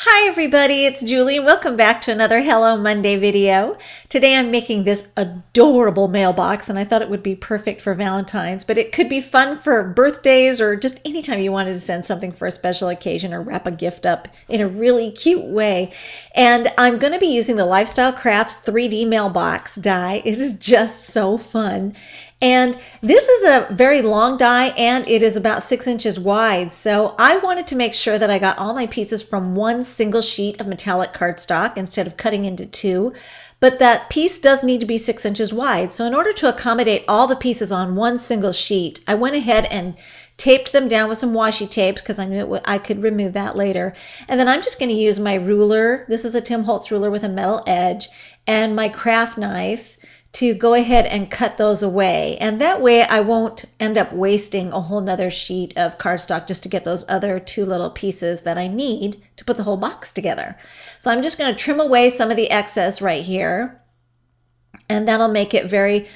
Hi everybody, it's Julie and welcome back to another Hello Monday video. Today I'm making this adorable mailbox and I thought it would be perfect for Valentine's, but it could be fun for birthdays or just anytime you wanted to send something for a special occasion or wrap a gift up in a really cute way. And I'm going to be using the Lifestyle Crafts 3D mailbox die. It is just so fun. And this is a very long die and it is about 6 inches wide. So I wanted to make sure that I got all my pieces from one single sheet of metallic cardstock instead of cutting into two. But that piece does need to be 6 inches wide. So in order to accommodate all the pieces on one single sheet, I went ahead and taped them down with some washi tape because I knew I could remove that later. And then I'm just going to use my ruler. This is a Tim Holtz ruler with a metal edge and my craft knife to go ahead and cut those away. And that way I won't end up wasting a whole nother sheet of cardstock just to get those other two little pieces that I need to put the whole box together. So I'm just going to trim away some of the excess right here. And that'll make it very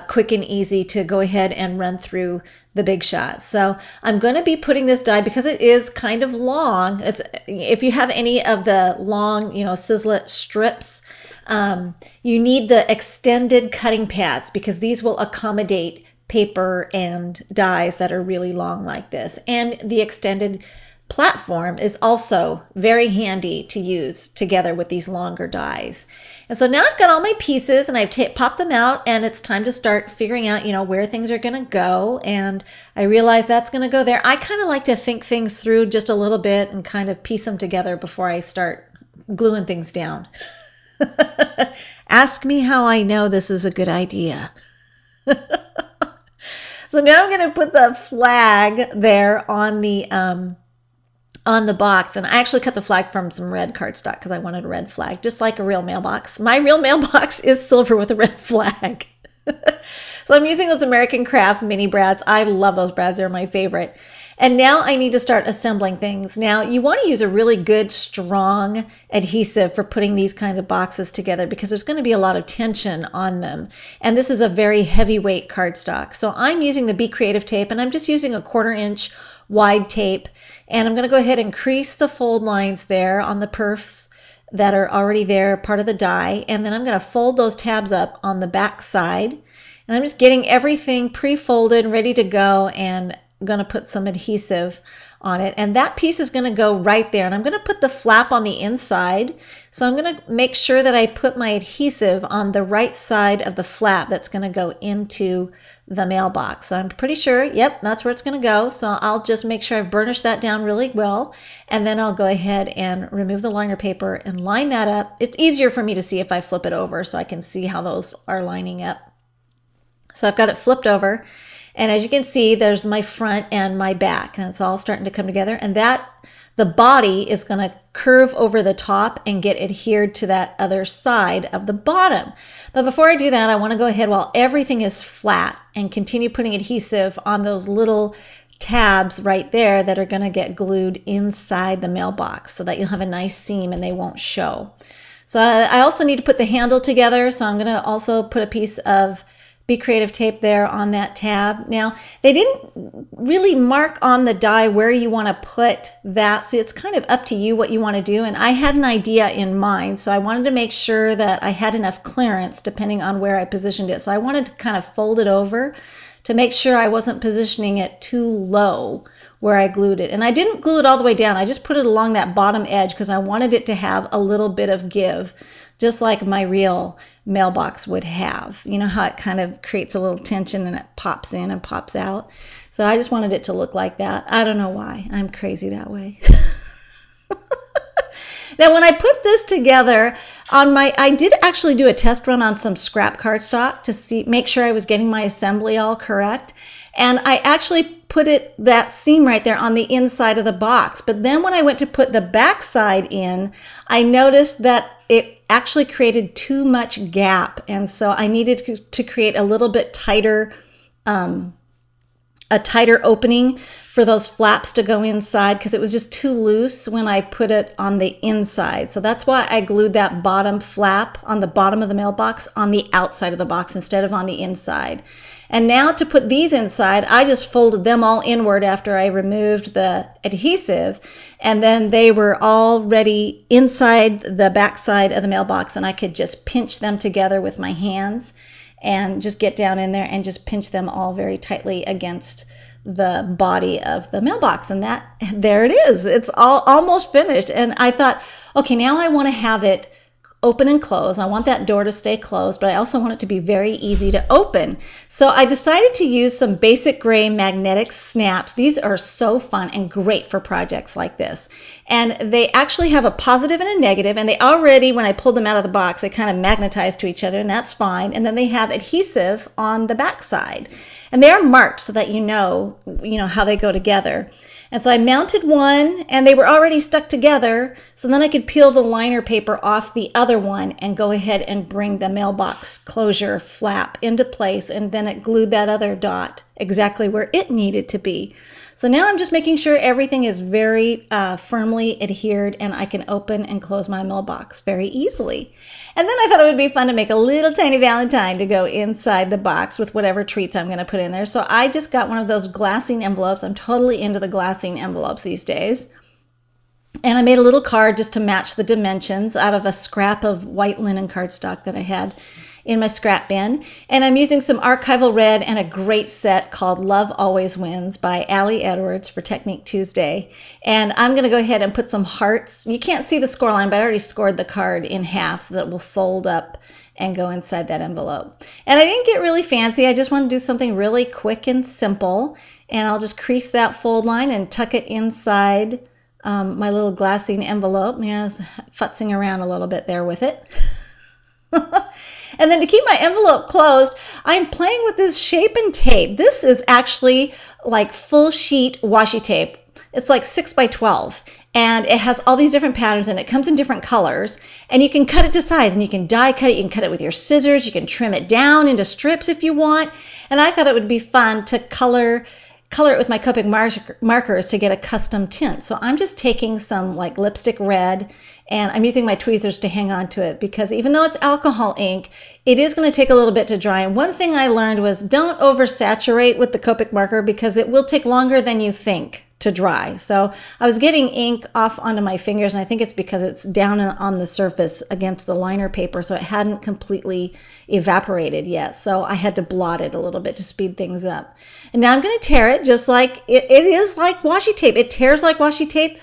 quick and easy to go ahead and run through the big shot. So I'm going to be putting this die because it is kind of long. If you have any of the long, Sizzlet strips, you need the extended cutting pads because these will accommodate paper and dies that are really long like this. And the extended platform is also very handy to use together with these longer dies. And so now I've got all my pieces and I've popped them out and it's time to start figuring out, where things are going to go. And I realize that's going to go there. I kind of like to think things through just a little bit and kind of piece them together before I start gluing things down. Ask me how I know this is a good idea. So now I'm going to put the flag there on the box, and I actually cut the flag from some red cardstock because I wanted a red flag, just like a real mailbox. My real mailbox is silver with a red flag. So I'm using those American Crafts mini brads. I love those brads. They're my favorite. And now I need to start assembling things. Now you want to use a really good, strong adhesive for putting these kinds of boxes together because there's going to be a lot of tension on them. And this is a very heavyweight cardstock. So I'm using the Be Creative tape and I'm just using a 1/4 inch wide tape. And I'm going to go ahead and crease the fold lines there on the perfs that are already there, part of the die. And then I'm going to fold those tabs up on the back side. And I'm just getting everything pre-folded, ready to go, and going to put some adhesive on it. And that piece is going to go right there. And I'm going to put the flap on the inside. So I'm going to make sure that I put my adhesive on the right side of the flap that's going to go into the mailbox. So I'm pretty sure, yep, that's where it's going to go. So I'll just make sure I've burnished that down really well. And then I'll go ahead and remove the liner paper and line that up. It's easier for me to see if I flip it over so I can see how those are lining up. So I've got it flipped over. And as you can see, there's my front and my back, and it's all starting to come together. And the body is going to curve over the top and get adhered to that other side of the bottom. But before I do that, I want to go ahead while everything is flat and continue putting adhesive on those little tabs right there that are going to get glued inside the mailbox so that you'll have a nice seam and they won't show. So I also need to put the handle together. So I'm going to also put a piece of Be Creative tape there on that tab. Now, they didn't really mark on the die where you want to put that, so it's kind of up to you what you want to do. And I had an idea in mind, so I wanted to make sure that I had enough clearance depending on where I positioned it. So I wanted to kind of fold it over to make sure I wasn't positioning it too low where I glued it. And I didn't glue it all the way down. I just put it along that bottom edge because I wanted it to have a little bit of give, just like my real mailbox would have. You know how it kind of creates a little tension and it pops in and pops out. So I just wanted it to look like that. I don't know why. I'm crazy that way. Now when I put this together I did actually do a test run on some scrap cardstock to make sure I was getting my assembly all correct. And I actually put that seam right there on the inside of the box. But then when I went to put the back side in, I noticed that it actually created too much gap. And so I needed to create a little bit tighter, a tighter opening for those flaps to go inside because it was just too loose when I put it on the inside. So that's why I glued that bottom flap on the bottom of the mailbox on the outside of the box instead of on the inside. And now to put these inside, I just folded them all inward after I removed the adhesive, and then they were already inside the back side of the mailbox, and I could just pinch them together with my hands and just get down in there and just pinch them all very tightly against the body of the mailbox. And there it is. It's all almost finished. And I thought, okay, now I want to have it open and close. I want that door to stay closed, but I also want it to be very easy to open. So I decided to use some basic gray magnetic snaps. These are so fun and great for projects like this. And they actually have a positive and a negative, and they already, when I pulled them out of the box, they kind of magnetize to each other, and that's fine. And then they have adhesive on the back side. And they are marked so that you know how they go together. And so I mounted one, and they were already stuck together, so then I could peel the liner paper off the other one and go ahead and bring the mailbox closure flap into place, and then it glued that other dot exactly where it needed to be. So now I'm just making sure everything is very firmly adhered, and I can open and close my mailbox very easily. And then I thought it would be fun to make a little tiny Valentine to go inside the box with whatever treats I'm going to put in there. So I just got one of those glassine envelopes. I'm totally into the glassine envelopes these days. And I made a little card just to match the dimensions out of a scrap of white linen cardstock that I had in my scrap bin. And I'm using some archival red and a great set called Love Always Wins by Allie Edwards for Technique Tuesday. And I'm going to go ahead and put some hearts. You can't see the score line, but I already scored the card in half so that it will fold up and go inside that envelope. And I didn't get really fancy. I just want to do something really quick and simple. And I'll just crease that fold line and tuck it inside my little glassine envelope. I was futzing around a little bit there with it. And then to keep my envelope closed, I'm playing with this Shape-n tape. This is actually like full sheet washi tape. It's like 6 by 12. And it has all these different patterns, and it comes in different colors. And you can cut it to size, and you can die cut it. You can cut it with your scissors. You can trim it down into strips if you want. And I thought it would be fun to color it with my Copic markers to get a custom tint. So I'm just taking some like lipstick red, and I'm using my tweezers to hang on to it, because even though it's alcohol ink, it is going to take a little bit to dry. And one thing I learned was don't oversaturate with the Copic marker, because it will take longer than you think to dry. So I was getting ink off onto my fingers, and I think it's because it's down on the surface against the liner paper, so it hadn't completely evaporated yet. So I had to blot it a little bit to speed things up. And now I'm going to tear it just like it is like washi tape. It tears like washi tape,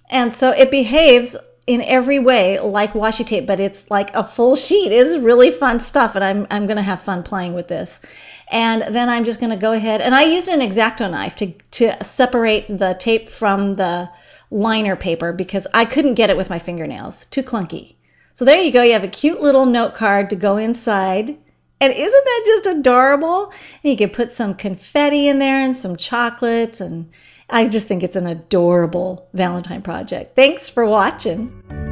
and so it behaves in every way like washi tape, but it's like a full sheet. It's really fun stuff, and I'm going to have fun playing with this. And then I'm just going to go ahead, and I used an X-Acto knife to separate the tape from the liner paper, because I couldn't get it with my fingernails. Too clunky. So there you go. You have a cute little note card to go inside. And isn't that just adorable? And you can put some confetti in there and some chocolates, and I just think it's an adorable Valentine project. Thanks for watching.